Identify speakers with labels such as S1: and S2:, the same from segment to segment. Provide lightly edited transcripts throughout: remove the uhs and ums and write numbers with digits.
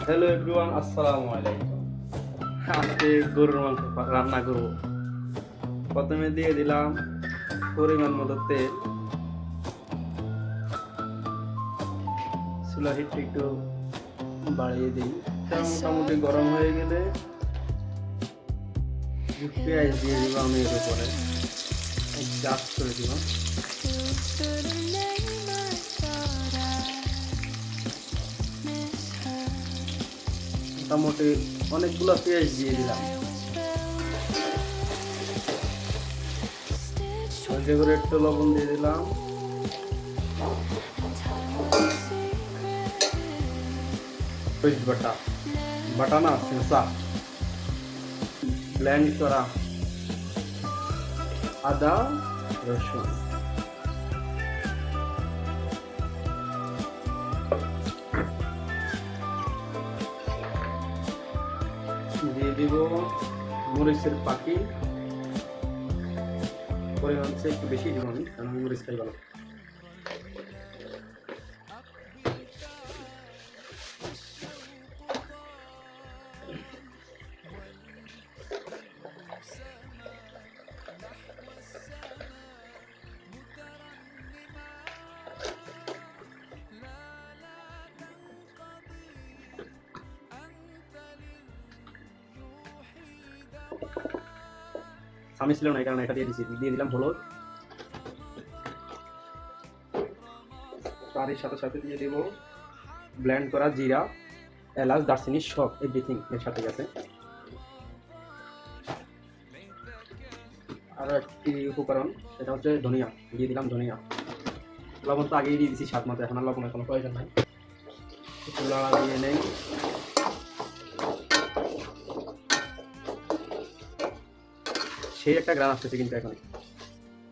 S1: Hello everyone, আসসালামু আলাইকুম। আজকে গরুর মাংস রান্না করব। প্রথমে দিয়ে দিলাম পরিমাণ মতো তেল। চুলা হিটটা একটু বাড়িয়ে দিই। এটা মোটামুটি গরম হয়ে গেলে পেঁয়াজ দিয়ে দিব আমি এর উপরে জাস্ট করে দিব। মোটামুটি অনেকগুলো পেঁয়াজ দিয়ে দিলাম। সহ্য করে একটু লবণ দিয়ে দিলাম। পেস্ট বাটা না সেন্সা ব্লেন্ড করা আদা রসুন দিয়ে দিব। মরিচের পাখি পরিমাণ একটু বেশি দিব আমি, কারণ আমি মরিচ খাই ভালো। আমি ছিল না, এই কারণে এটা দিয়ে দিলাম হলুদ। তার সাথে সাথে দিয়ে দেব ব্লেন্ড করা জিরা, এলাচ, দারচিনি সব এভরিথিং এর সাথে গেছে। আরো একটি উপকরণ, সেটা হচ্ছে ধনিয়া। দিয়ে দিলাম ধনিয়া। লবণ তো আগেই দিয়ে দিচ্ছি স্বাদ মতো, এখন আর লবণের কোনো প্রয়োজন নাই। একটু লড়া দিয়ে নেই। সেই একটা গ্রান আসতেছে কিন্তু এখন।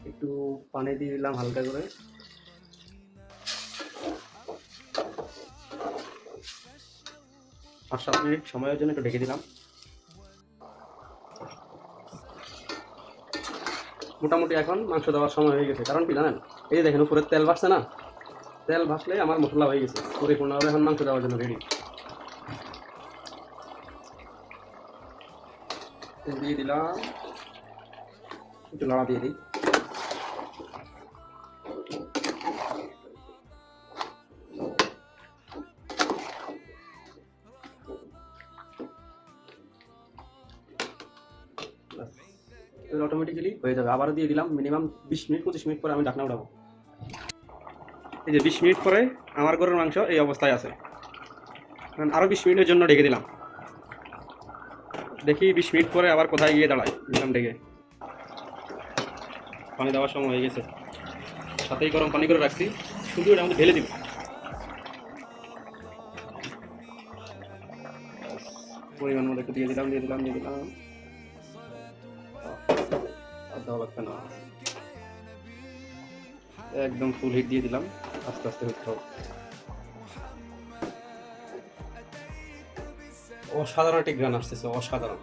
S1: একটু পানি দিয়ে দিলাম হালকা করে। 5-7 মিনিট সময়ের জন্য একটু ঢেকে দিলাম। মোটামুটি এখন মাংস দেওয়ার সময় হয়ে গেছে। কারণ কি জানেন, এই যে দেখেন উপরে তেল ভাসছে না, তেল ভাসলে আমার মশলা হয়ে গেছে পরিপূর্ণভাবে। এখন মাংস দেওয়ার জন্য রেডি। দিয়ে দিলাম, একটু লড়া দিয়ে দিই। অটোমেটিক্যালি হয়ে যাবে। আবারও দিয়ে দিলাম। মিনিমাম 20-25 মিনিট পরে আমি ঢাকনা উঠাবো। এই যে 20 মিনিট পরে আমার গরুর মাংস এই অবস্থায় আছে। আরও 20 মিনিটের জন্য ঢেকে দিলাম। দেখি 20 মিনিট পরে আবার কোথায় গিয়ে দাঁড়ায়। দিলাম ঢেকে। পানি দেওয়ার সময় হয়ে গেছে। সাথেই গরম পানি করে রাখছি, শুধু এটার মধ্যে ঢেলে দিব। পরিমাণ মতো একটু দিয়ে দিলাম। একদম ফুল হিট দিয়ে দিলাম। আস্তে আস্তে হতে হবে। অসাধারণ একটি গান আসতেছে, অসাধারণ।